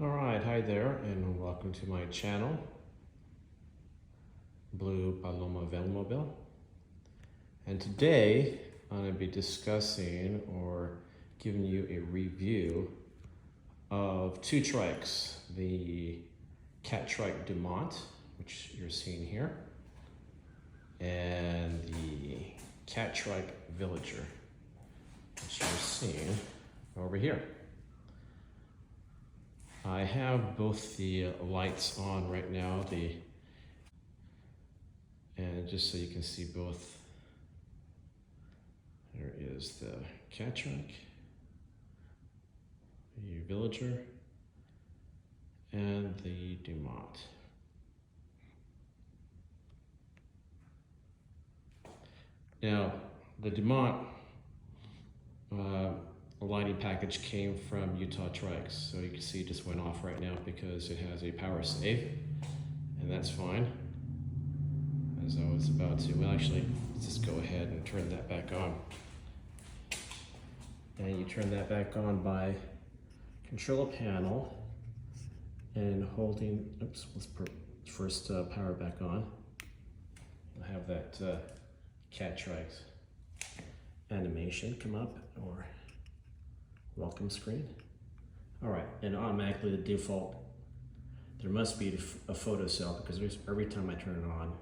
Alright, hi there and welcome to my channel, Blue Paloma Velomobile. And today I'm going to be discussing or giving you a review of two trikes, the Catrike Dumont, which you're seeing here, and the Catrike Villager, which you're seeing over here. I have both the lights on right now, and just so you can see both, there is the Catrike, the Villager, and the Dumont. Now, the Dumont lighting package came from Utah Trikes, so you can see it just went off right now because it has a power save, and that's fine. As I was about to, well actually, let's just go ahead and turn that back on. And you turn that back on by control a panel and holding, oops, let's put first power back on. I have that Catrike's animation come up, or welcome screen. All right, and automatically the default, there must be a photo cell because every time I turn it on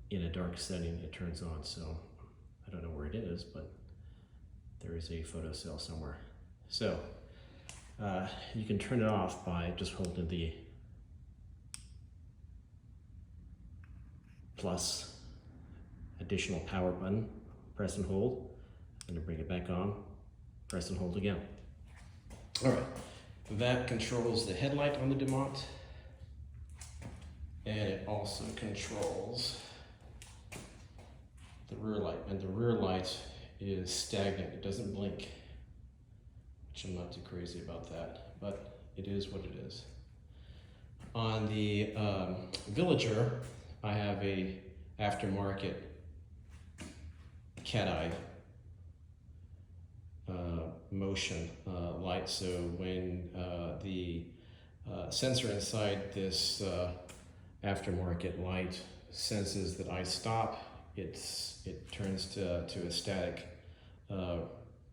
in a dark setting, it turns on. So I don't know where it is, but there is a photo cell somewhere. So you can turn it off by just holding the plus additional power button, press and hold, and to bring it back on, press and hold again. All right, that controls the headlight on the Dumont, and it also controls the rear light, and the rear light is stagnant. It doesn't blink, which I'm not too crazy about that, but it is what it is. On the Villager, I have a aftermarket cat eye motion light, so when the sensor inside this aftermarket light senses that I stop, it turns to a static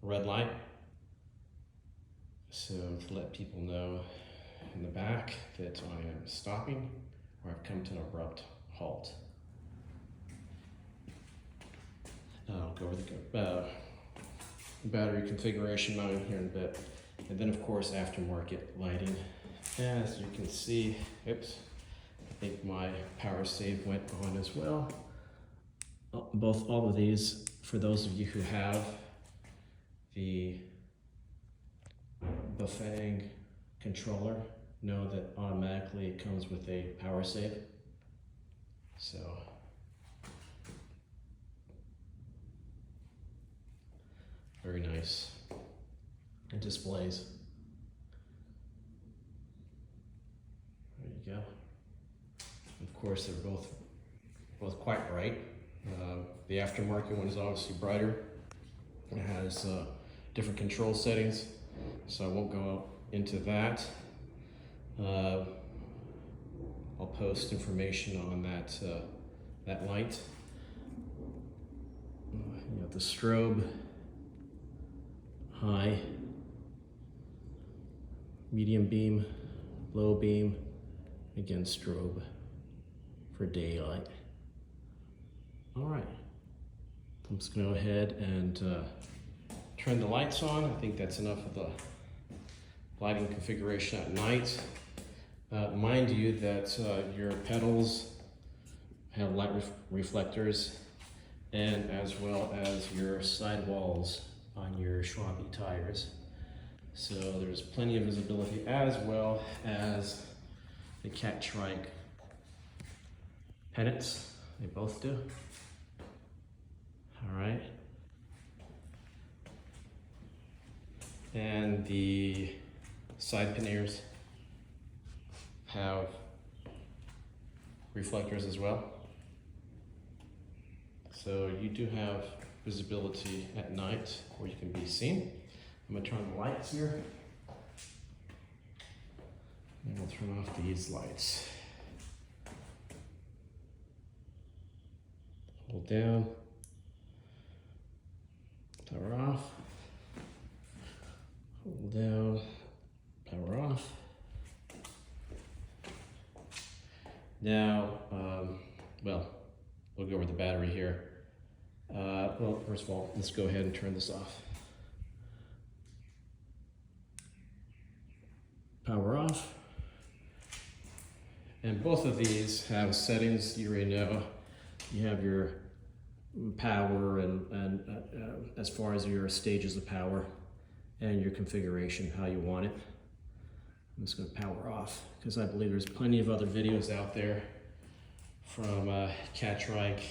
red light, so to let people know in the back that I am stopping or I've come to an abrupt halt. I'll go over the battery configuration mode here in a bit. And then of course aftermarket lighting. As you can see, oops, I think my power save went on as well. All of these, for those of you who have the Bafang controller, know that automatically it comes with a power save. So very nice. It displays. There you go. Of course, they're both quite bright. The aftermarket one is obviously brighter. It has different control settings, so I won't go into that. I'll post information on that light. You have the strobe, high, medium beam, low beam, again strobe for daylight. All right, I'm just gonna go ahead and turn the lights on. I think that's enough of the lighting configuration at night. Mind you that your pedals have light reflectors, and as well as your sidewalls on your Schwalbe tires. So there's plenty of visibility, as well as the Catrike pennants. They both do. All right. And the side panniers have reflectors as well. So you do have visibility at night where you can be seen. I'm gonna turn on the lights here. I'll turn off these lights. Hold down, power off, hold down, power off. Now, well, we'll go over the battery here. Well, first of all, let's go ahead and turn this off. Power off. And both of these have settings you already know. You have your power and as far as your stages of power and your configuration, how you want it. I'm just going to power off because I believe there's plenty of other videos out there from Catrike,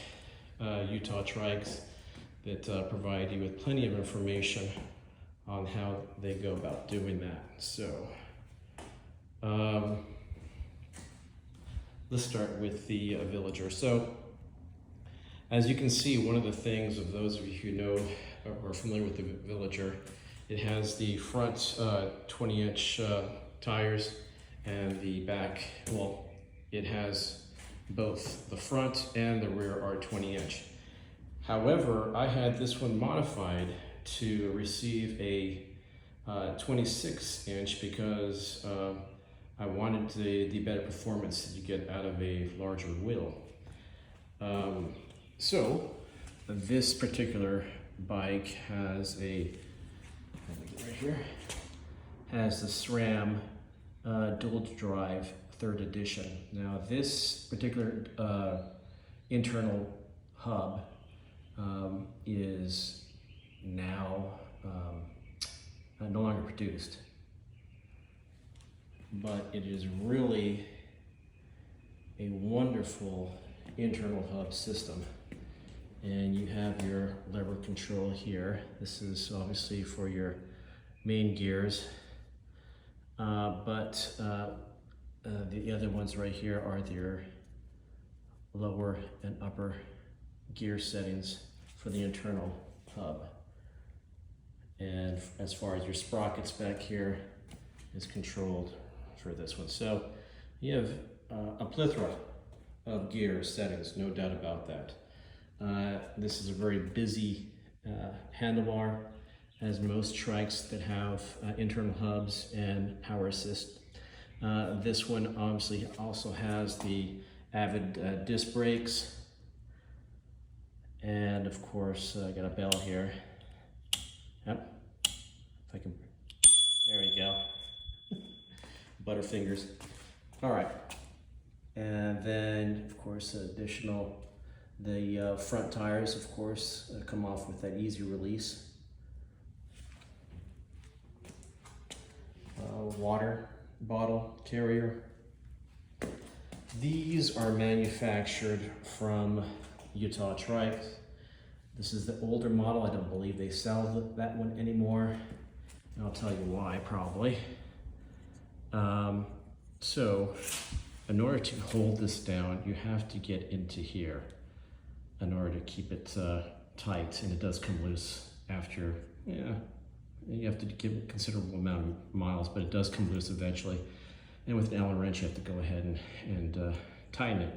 Utah Trikes that provide you with plenty of information on how they go about doing that. So let's start with the Villager. So as you can see, one of the things of those of you who know or are familiar with the Villager, it has the front 20-inch tires and the back, well, it has both the front and the rear are 20-inch. However, I had this one modified to receive a 26-inch because I wanted the better performance that you get out of a larger wheel. So this particular bike has a, right here, has the SRAM dual drive 3rd edition. Now this particular internal hub is now no longer produced, but it is really a wonderful internal hub system. And you have your lever control here. This is obviously for your main gears, but the other ones right here are your lower and upper gear settings for the internal hub. And as far as your sprockets back here is controlled for this one. So you have a plethora of gear settings, no doubt about that. This is a very busy handlebar, as most trikes that have internal hubs and power assist. This one obviously also has the Avid disc brakes, and of course I got a bell here. Yep, if I can, there we go. Butterfingers. All right, and then of course additional, the front tires of course come off with that easy release. Water bottle carrier. These are manufactured from Utah Trikes. This is the older model. I don't believe they sell that one anymore. And I'll tell you why, probably. So in order to hold this down, you have to get into here in order to keep it tight, and it does come loose after, you have to give a considerable amount of miles, but it does come loose eventually. And with an Allen wrench, you have to go ahead and tighten it.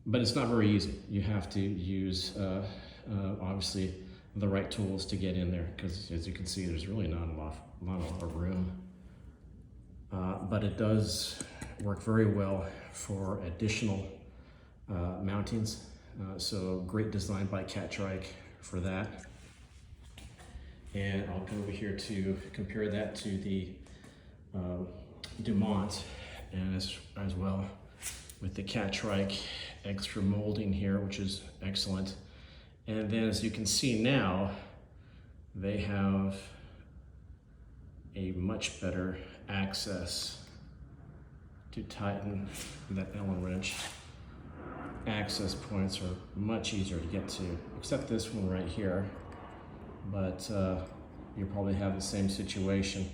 But it's not very easy. You have to use, obviously, the right tools to get in there, because as you can see, there's really not a lot of room. But it does work very well for additional mountings. So great design by Catrike for that. And I'll go over here to compare that to the Dumont, and as well with the Catrike extra molding here, which is excellent. And then as you can see now, they have a much better access to tighten that Allen wrench. Access points are much easier to get to, except this one right here. But you probably have the same situation.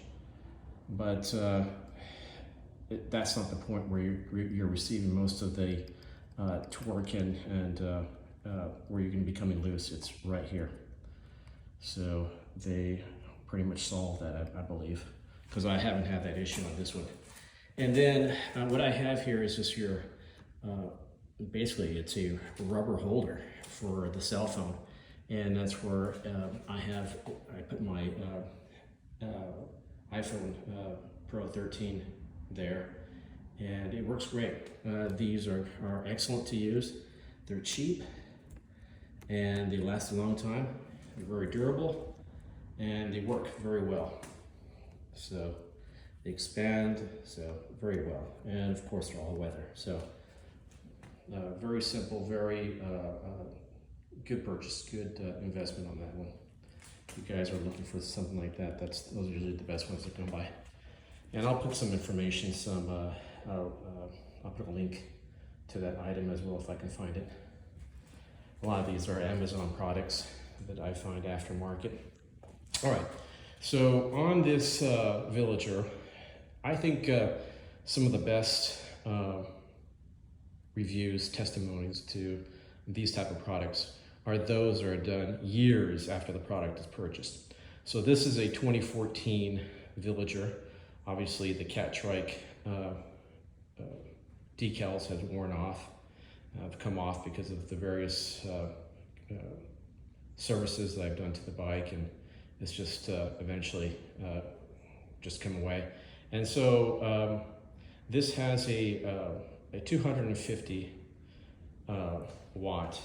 But that's not the point where you're receiving most of the torque and where you're going to be coming loose. It's right here. So they pretty much solved that, I believe, because I haven't had that issue on this one. And then what I have here is just your, basically it's a rubber holder for the cell phone. And that's where I put my iPhone Pro 13 there, and it works great. These are excellent to use. They're cheap and they last a long time. They're very durable and they work very well. So they expand so very well, and of course they're all weather. So very simple, very good purchase, good investment on that one. If you guys are looking for something like that, those are usually the best ones to come by. And I'll put some information, I'll put a link to that item as well if I can find it. A lot of these are Amazon products that I find aftermarket. All right, so on this Villager, I think some of the best reviews, testimonies to these type of products are those that are done years after the product is purchased. So this is a 2014 Villager. Obviously the Catrike decals have worn off, have come off because of the various services that I've done to the bike, and it's just eventually just come away. And so this has a 250 watt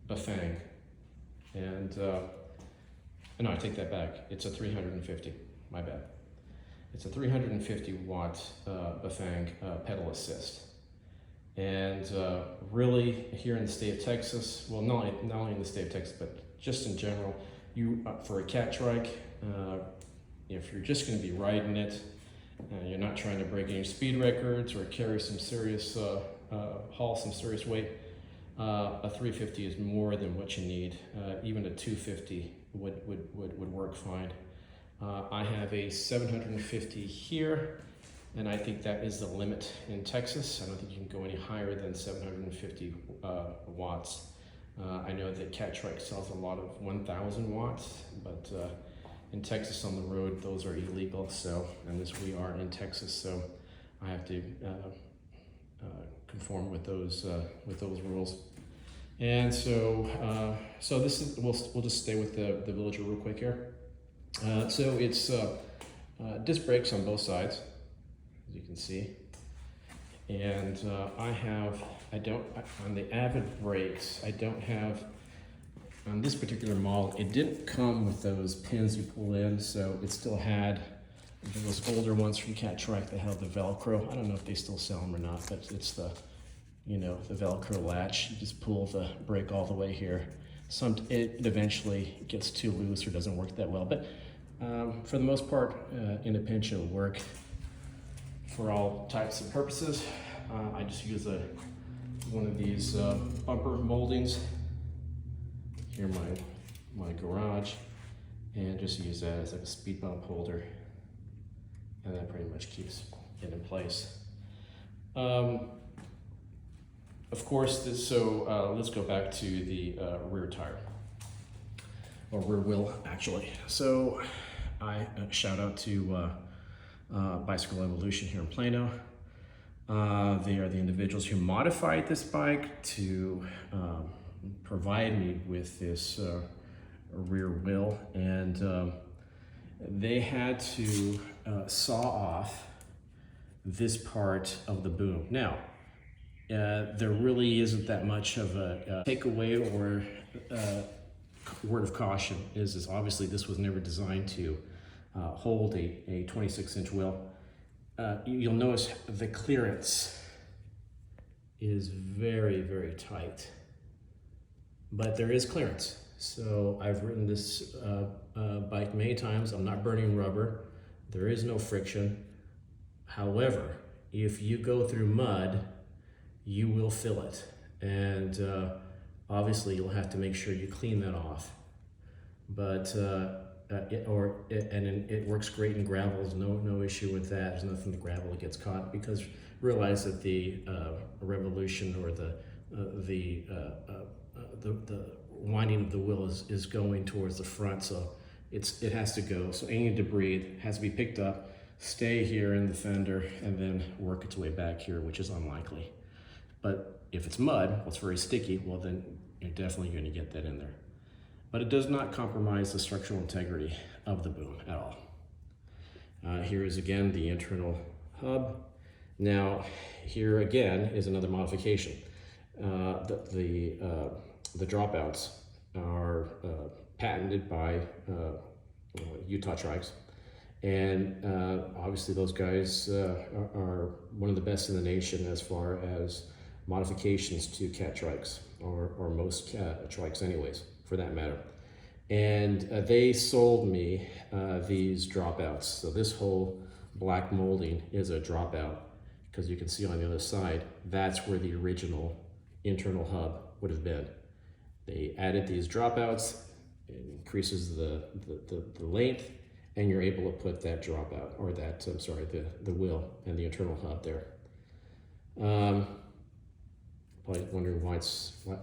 Bafang, and no, I take that back. It's a 350. My bad. It's a 350 watt Bafang pedal assist, and really here in the state of Texas, well, not only in the state of Texas, but just in general, you for a Catrike, if you're just going to be riding it, you're not trying to break any speed records or carry some serious haul some serious weight. A 350 is more than what you need. Even a 250 would work fine. I have a 750 here, and I think that is the limit in Texas. I don't think you can go any higher than 750 watts. I know that Catrike sells a lot of 1,000 watts, but in Texas on the road, those are illegal. So, and this we are in Texas, so I have to conform with those rules. And so, so this is we'll just stay with the Villager real quick here. So it's disc brakes on both sides, as you can see, and on the Avid brakes, I don't have. On this particular model, it didn't come with those pins you pull in, so it still had those older ones from Catrike that held the Velcro. I don't know if they still sell them or not, but it's the Velcro latch. You just pull the brake all the way here. It eventually gets too loose or doesn't work that well, but for the most part, in a pinch, it'll work for all types of purposes. I just use one of these bumper moldings here in my garage, and just use that as like a speed bump holder, and that pretty much keeps it in place. Of course, let's go back to the rear tire, or rear wheel actually. So I shout out to Bicycle Evolution here in Plano. They are the individuals who modified this bike to provide me with this rear wheel, and they had to saw off this part of the boom. Now, there really isn't that much of a takeaway or word of caution is obviously this was never designed to hold a 26-inch wheel. You'll notice the clearance is very, very tight, but there is clearance. So I've ridden this bike many times. I'm not burning rubber. There is no friction. However, if you go through mud, you will feel it, and obviously you'll have to make sure you clean that off. But it works great in gravel. There's no issue with that. There's nothing in the gravel that gets caught, because realize that the revolution or the winding of the wheel is going towards the front, so it has to go. So any debris has to be picked up, stay here in the fender and then work its way back here, which is unlikely. But if it's mud, well, it's very sticky, well then you're definitely going to get that in there. But it does not compromise the structural integrity of the boom at all. Here is again the internal hub. Now here again is another modification. The dropouts are patented by Utah trikes, and obviously those guys are one of the best in the nation as far as modifications to Catrikes, or most trikes anyways, for that matter. And they sold me these dropouts. So this whole black molding is a dropout, because you can see on the other side, that's where the original internal hub would have been. They added these dropouts, it increases the length, and you're able to put that dropout, or that, I'm sorry, the wheel and the internal hub there. Probably wondering why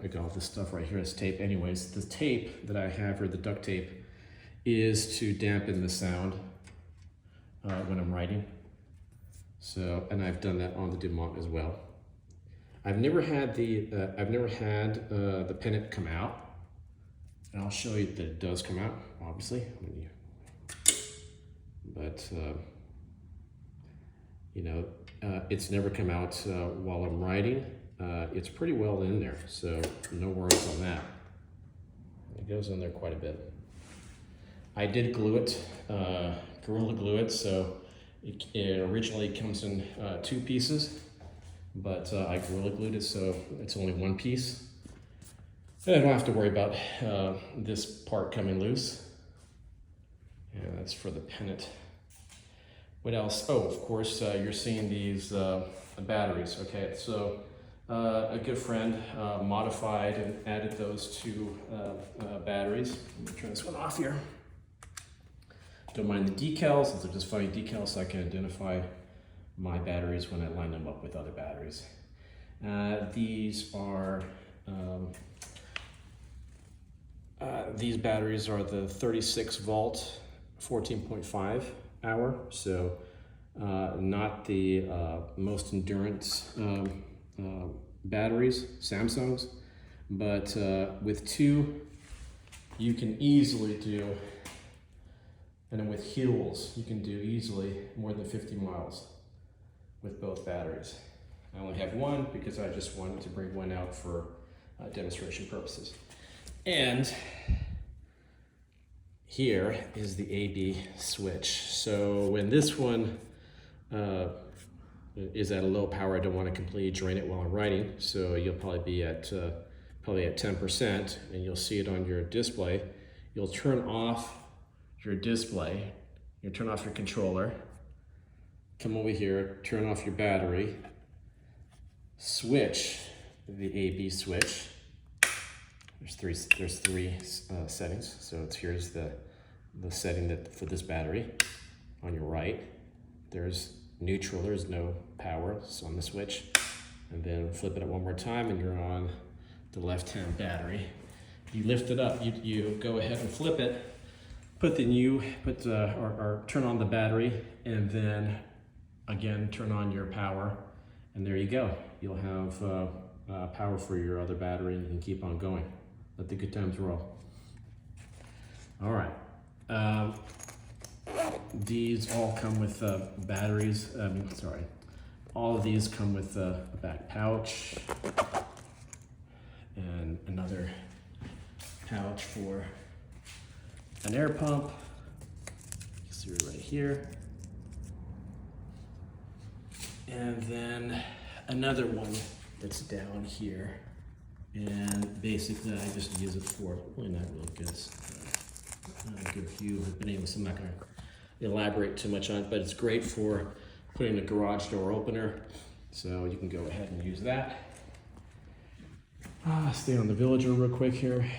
I got all this stuff right here as tape. Anyways, the tape that I have, or the duct tape, is to dampen the sound when I'm writing. So, and I've done that on the Dumont as well. I've never had the pennant come out, and I'll show you that it does come out, obviously. But you know, it's never come out while I'm writing. It's pretty well in there, so no worries on that. It goes in there quite a bit. I did glue it, Gorilla Glue it, so it originally comes in 2 pieces, but I Gorilla Glued it, so it's only 1 piece. And I don't have to worry about this part coming loose. And that's for the pennant. What else? Oh, of course, you're seeing these batteries. Okay, so a good friend modified and added those 2 batteries. Let me turn this one off here. Don't mind the decals, they're just funny decals, so I can identify my batteries when I line them up with other batteries. These batteries are the 36 volt, 14.5 hour, so not the most endurance batteries, Samsung's, but with 2 you can easily do, and then with Hills you can do easily more than 50 miles with both batteries. I only have 1 because I just wanted to bring 1 out for demonstration purposes. And here is the AB switch. So when this one is at a low power, I don't want to completely drain it while I'm writing, so you'll probably be at 10%, and you'll see it on your display. You'll turn off your display, you turn off your controller, come over here, turn off your battery, switch the AB switch. There's three settings. So here's the setting that for this battery. On your right, there's neutral. There's no power. It's on the switch, and then flip it up one more time, and you're on the left-hand battery. You lift it up. You go ahead and flip it. Or turn on the battery, and then again turn on your power, and there you go. You'll have power for your other battery, and you can keep on going. Let the good times roll. All right. These all come with batteries. All of these come with a back pouch and another pouch for an air pump. You see it right here. And then another one that's down here. And basically I just use it for, really not real good. Not a good view of it, so I'm not going to elaborate too much on it, but it's great for putting a garage door opener. So you can go ahead and use that. Stay on the Villager real quick here.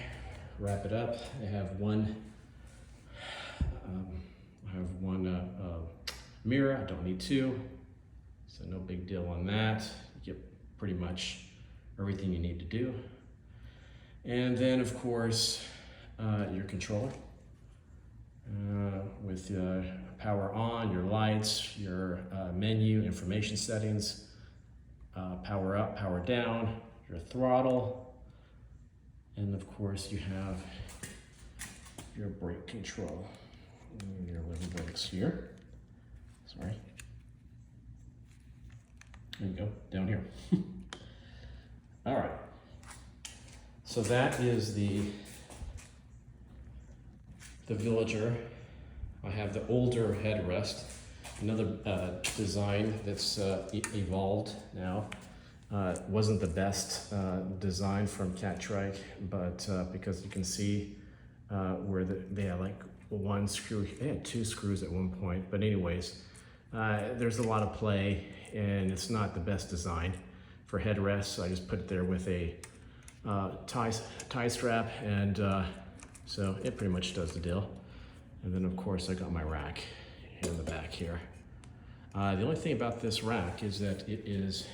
Wrap it up. I have one mirror. I don't need 2, so no big deal on that. You get pretty much everything you need to do. And then of course your controller with power on, your lights, your menu, information settings, power up, power down, your throttle, and of course you have your brake control. And your little brakes here. Sorry. There you go, down here. All right. So that is the Villager. I have the older headrest, another design that's evolved now. It wasn't the best design from Catrike, but because you can see where they had like one screw, they had two screws at one point, but anyways, there's a lot of play and it's not the best design for headrests, so I just put it there with a tie strap, and so it pretty much does the deal. And then of course I got my rack in the back here. The only thing about this rack is that it is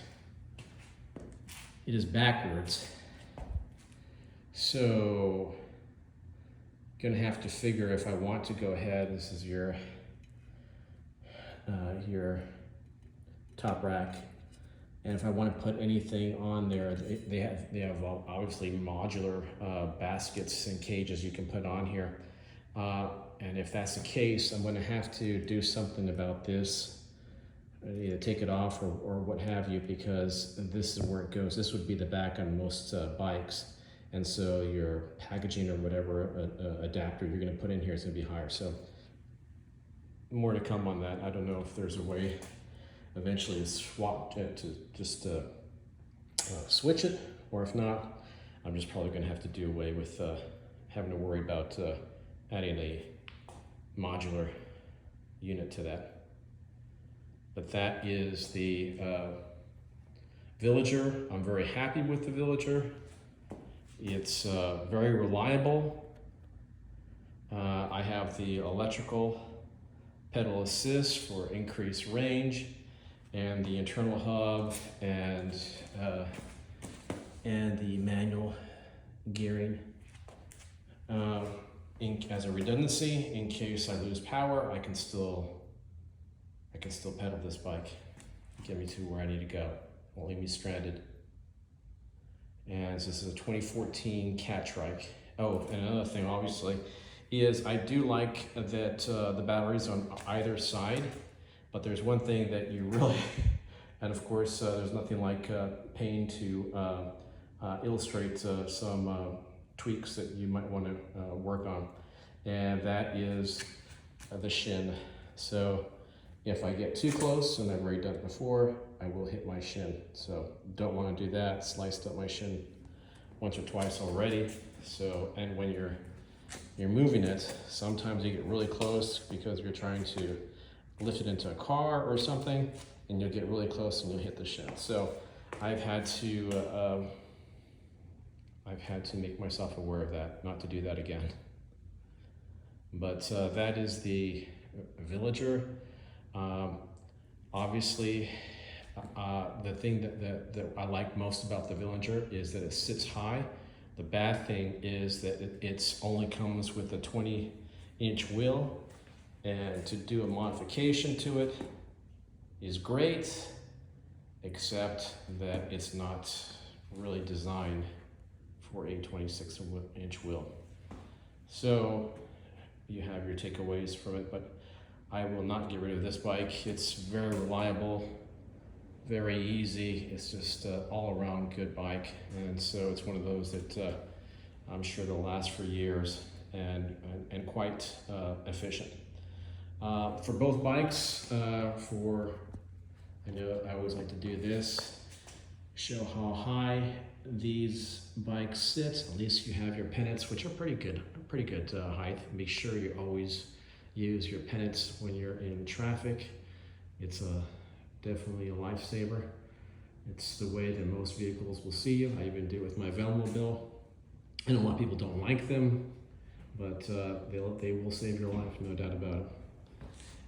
backwards, so gonna have to figure if I want to go ahead. This is your top rack, and if I want to put anything on there, they have obviously modular baskets and cages you can put on here, and if that's the case, I'm going to have to do something about this, either take it off or what have you, because this is where it goes. This would be the back on most bikes. And so your packaging or whatever adapter you're going to put in here is going to be higher. So more to come on that. I don't know if there's a way eventually to swap it, to just switch it, or if not, I'm just probably going to have to do away with having to worry about adding a modular unit to that. But that is the Villager. I'm very happy with the Villager. It's very reliable. I have the electrical pedal assist for increased range, and the internal hub, and the manual gearing. As a redundancy, in case I lose power, I can still pedal this bike, get me to where I need to go. Won't leave me stranded. And this is a 2014 Catrike. Oh, and another thing, obviously, is I do like that the batteries on either side, but there's one thing that you really, and of course, there's nothing like pain to illustrate some tweaks that you might want to work on, and that is the shin. So if I get too close, and I've already done it before, I will hit my shin. So don't want to do that. Sliced up my shin once or twice already. So, and when you're moving it, sometimes you get really close because you're trying to lift it into a car or something, and you'll get really close and you'll hit the shin. So I've had to make myself aware of that, not to do that again. But that is the Villager. Obviously, the thing that I like most about the Villager is that it sits high. The bad thing is that it only comes with a 20-inch wheel, and to do a modification to it is great, except that it's not really designed for a 26-inch wheel. So you have your takeaways from it, but I will not get rid of this bike. It's very reliable, very easy. It's just all around good bike. And so it's one of those that I'm sure they'll last for years, and quite efficient. For both bikes, I know I always like to do this, show how high these bikes sit. At least you have your pennants, which are pretty good height. Make sure you always use your pennants when you're in traffic. It's definitely a lifesaver. It's the way that most vehicles will see you. I even do it with my Velomobile. I know a lot of people don't like them, but they will save your life, no doubt about it.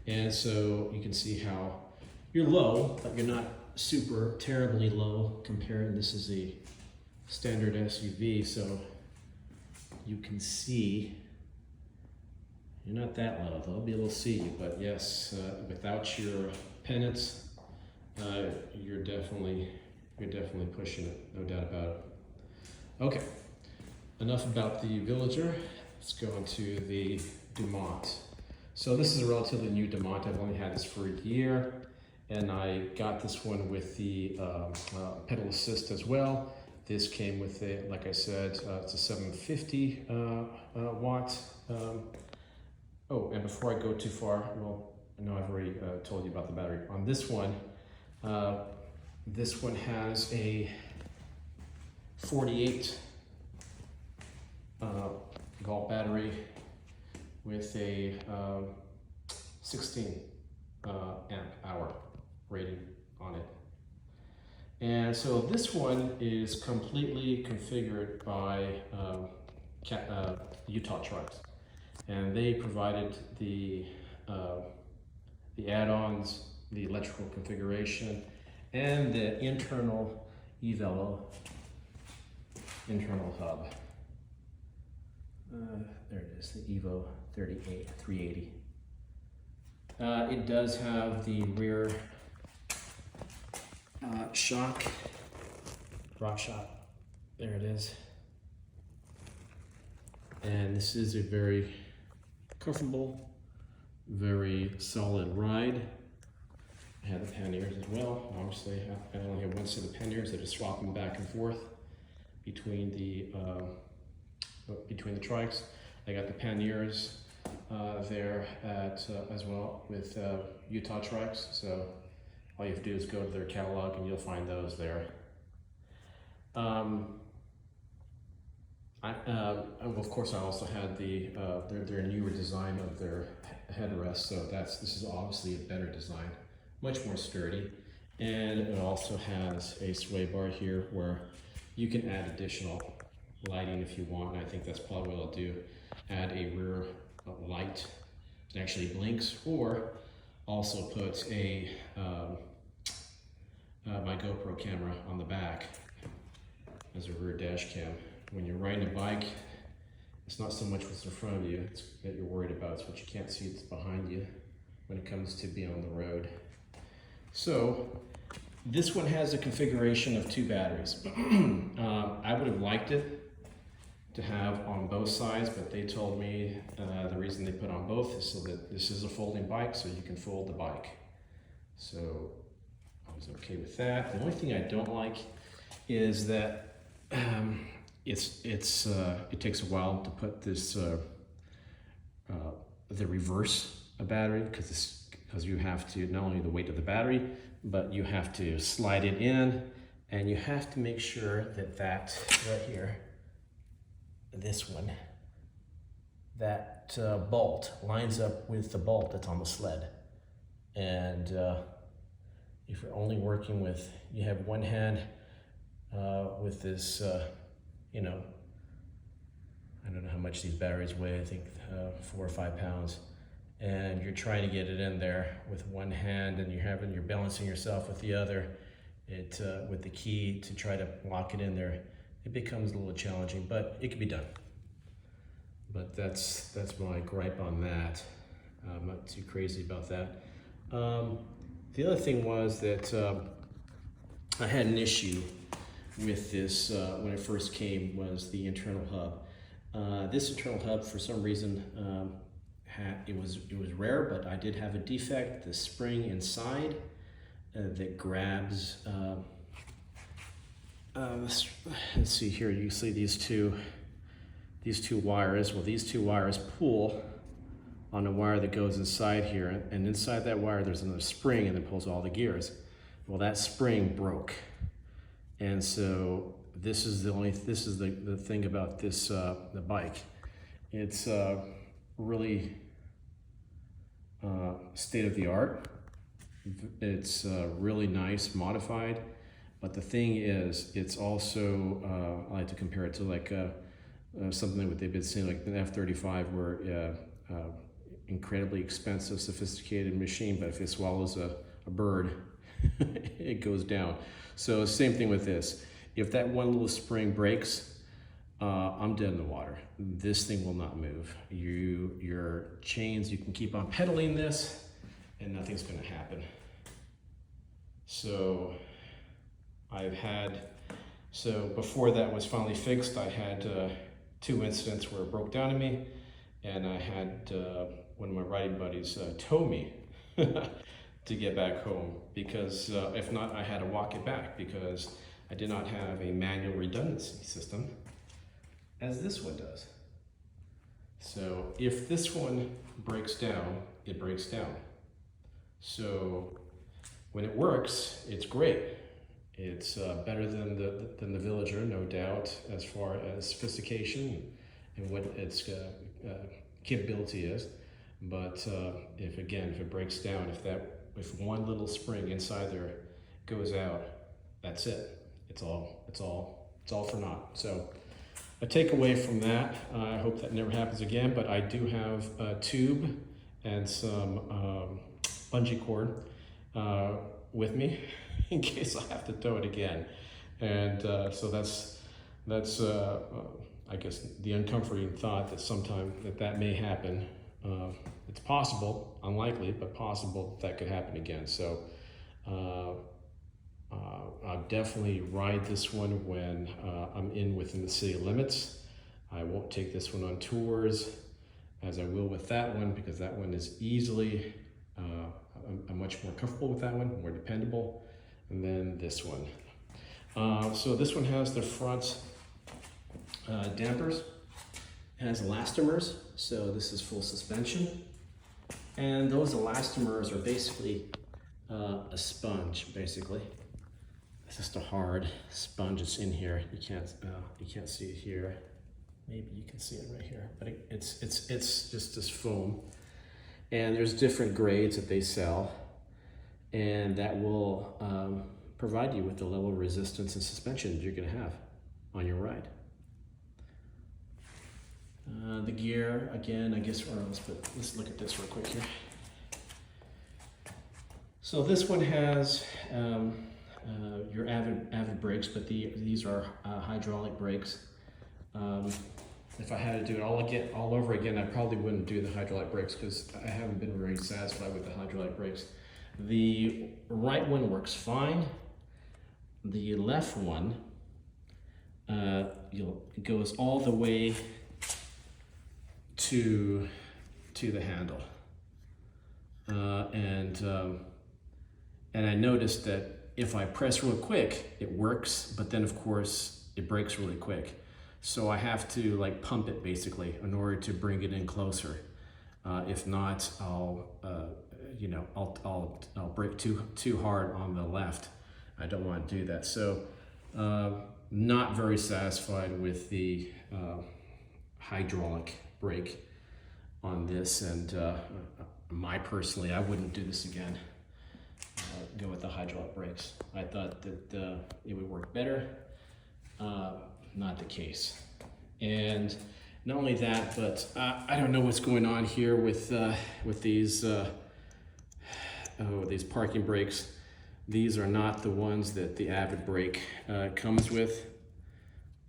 And so you can see how you're low, but you're not super terribly low compared. This is a standard SUV, so you can see You're not that low. They'll be able to see you, but yes, without your pennants, you're definitely pushing it, no doubt about it. Okay, enough about the Villager. Let's go into the Dumont. So this is a relatively new Dumont. I've only had this for a year, and I got this one with the pedal assist as well. This came with a, like I said, it's a 750 watt. Oh, and before I go too far, well, I know I've already told you about the battery. On this one has a 48 volt battery with a 16 amp hour rating on it. And so this one is completely configured by Utah Trucks, and they provided the add-ons, the electrical configuration, and the internal eVelo internal hub. There it is, the Evo 380. It does have the rear rock shock. There it is. And this is a very comfortable, very solid ride. I have the panniers as well. Obviously, I only have one set of panniers. I just swap them back and forth between the trikes. I got the panniers there as well with Utah Trucks. So all you have to do is go to their catalog and you'll find those there. Of course, I also had their newer design of their headrest. So this is obviously a better design, much more sturdy, and it also has a sway bar here where you can add additional lighting if you want. And I think that's probably what I'll do. Add a rear light that actually blinks, or also put a my GoPro camera on the back as a rear dash cam. When you're riding a bike, it's not so much what's in front of you that you're worried about, it's what you can't see that's behind you when it comes to being on the road. So this one has a configuration of 2 batteries. I would have liked it to have on both sides, but they told me the reason they put on both is so that this is a folding bike, so you can fold the bike. So I was okay with that. The only thing I don't like is that it takes a while to put this the reverse battery, because you have to, not only the weight of the battery, but you have to slide it in, and you have to make sure that right here, this one, that bolt lines up with the bolt that's on the sled. And if you're only working with, you have one hand with this, I don't know how much these batteries weigh, I think 4 or 5 pounds, and you're trying to get it in there with one hand, and you're balancing yourself with the other, with the key to try to lock it in there. It becomes a little challenging, but it can be done. But that's my gripe on that. I'm not too crazy about that. The other thing was that I had an issue with this when it first came, was the internal hub. This internal hub, for some reason, it was rare, but I did have a defect. The spring inside that grabs. Let's see here. You see these two wires. Well, these 2 wires pull on a wire that goes inside here, and inside that wire there's another spring, and it pulls all the gears. Well, that spring broke, and so this is the thing about this the bike. It's really state of the art. It's really nice, modified. But the thing is, it's also, I like to compare it to like something that they've been saying, like the F-35, where incredibly expensive, sophisticated machine, but if it swallows a bird, it goes down. So same thing with this. If that one little spring breaks, I'm dead in the water. This thing will not move. Your chains, you can keep on pedaling this and nothing's gonna happen. So before that was finally fixed, I had 2 incidents where it broke down on me, and I had one of my riding buddies tow me to get back home, because if not, I had to walk it back because I did not have a manual redundancy system as this one does. So if this one breaks down, it breaks down. So when it works, it's great. It's better than the Villager, no doubt, as far as sophistication and what its capability is. But if it breaks down, if one little spring inside there goes out, that's it. It's all for naught. So a takeaway from that, I hope that never happens again. But I do have a tube and some bungee cord with me in case I have to tow it again. And so that's I guess the uncomforting thought that sometime that may happen. It's possible, unlikely, but possible that could happen again. So I'll definitely ride this one when I'm within the city limits. I won't take this one on tours as I will with that one, because that one is easily, I'm much more comfortable with that one, more dependable than this one. So this one has the front dampers, it has elastomers, so this is full suspension. And those elastomers are basically a sponge, basically. It's just a hard sponge. It's in here. You can't see it here. Maybe you can see it right here, but it's just this foam. And there's different grades that they sell, and that will provide you with the level of resistance and suspension you're going to have on your ride. The gear, again, I guess, let's look at this real quick here. So this one has your Avid brakes, but these are hydraulic brakes. If I had to do it all over again, I probably wouldn't do the hydraulic brakes because I haven't been very satisfied with the hydraulic brakes. The right one works fine. The left one goes all the way to the handle, and I noticed that if I press real quick, it works, but then of course it breaks really quick. So I have to like pump it basically in order to bring it in closer. If not, I'll brake too hard on the left. I don't want to do that. So not very satisfied with the hydraulic brake on this, and personally, I wouldn't do this again. Go with the hydraulic brakes. I thought that it would work better. Not the case. And not only that, but I don't know what's going on here with these parking brakes. These are not the ones that the Avid brake comes with.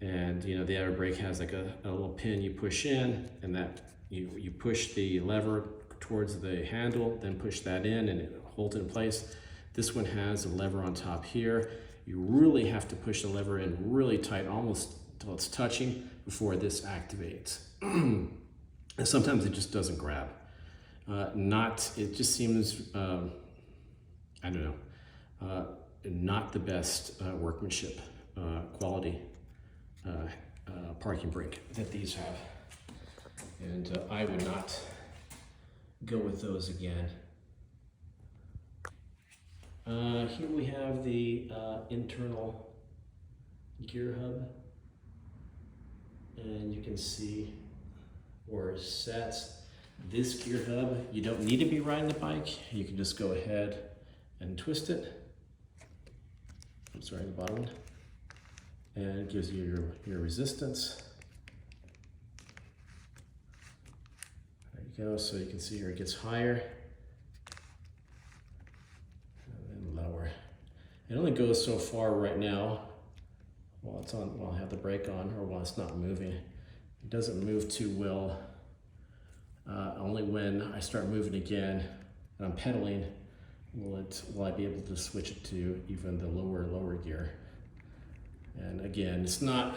And the Avid brake has like a little pin you push in, and that you push the lever towards the handle, then push that in and it holds it in place. This one has a lever on top here. You really have to push the lever in really tight, almost till it's touching, before this activates. And sometimes it just doesn't grab. It just seems, I don't know, not the best workmanship, quality parking brake that these have. And I would not go with those again. Here we have the internal gear hub, and you can see where it sets. This gear hub, you don't need to be riding the bike. You can just go ahead and twist it. I'm sorry, the bottom one. And it gives you your resistance. There you go, so you can see here it gets higher. It only goes so far right now. while it's on, while I have the brake on, or while it's not moving. It doesn't move too well. Only when I start moving again and I'm pedaling will I be able to switch it to even the lower gear. And again, it's not,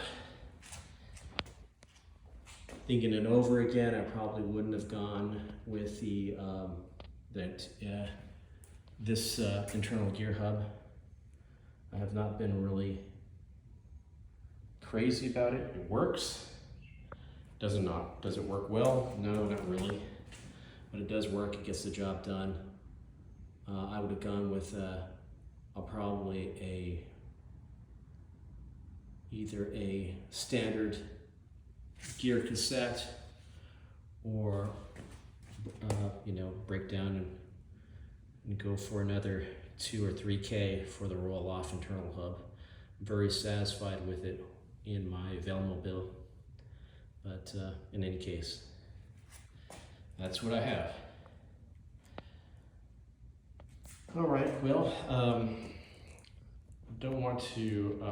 thinking it over again, I probably wouldn't have gone with the this internal gear hub. I have not been really crazy about it. It works. Does it work well? No, not really. But it does work. It gets the job done. I would have gone with probably either a standard gear cassette, or break down and go for another 2 or 3K for the roll-off internal hub. I'm very satisfied with it in my Velomobile, but in any case, that's what I have. All right, well, don't want to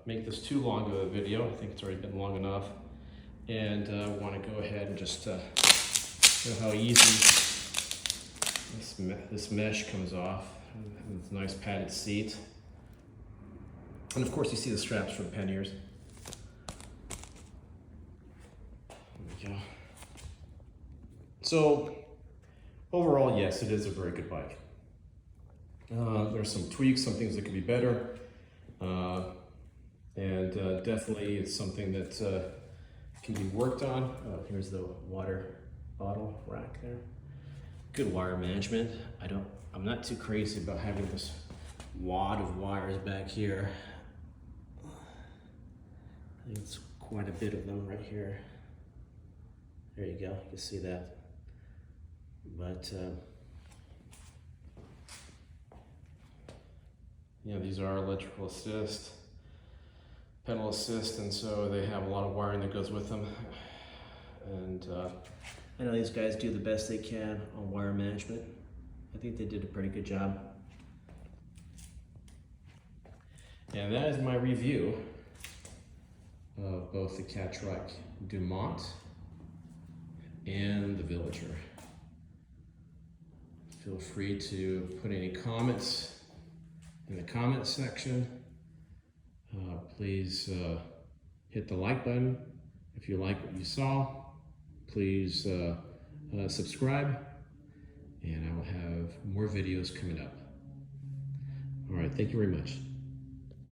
make this too long of a video. I think it's already been long enough, and I want to go ahead and just show how easy this mesh comes off. It's a nice padded seat, and of course you see the straps for the panniers. There we go. So overall, yes, it is a very good bike. There's some tweaks, some things that could be better, and definitely it's something that can be worked on. Oh, here's the water bottle rack there. Good wire management. I'm not too crazy about having this wad of wires back here. I think it's quite a bit of them right here. There you go, you can see that. But these are electrical assist, pedal assist, and so they have a lot of wiring that goes with them. And I know these guys do the best they can on wire management. I think they did a pretty good job. And that is my review of both the Catrike Dumont and the Villager. Feel free to put any comments in the comments section. Please hit the like button if you like what you saw. Please subscribe, and I will have more videos coming up. All right, thank you very much.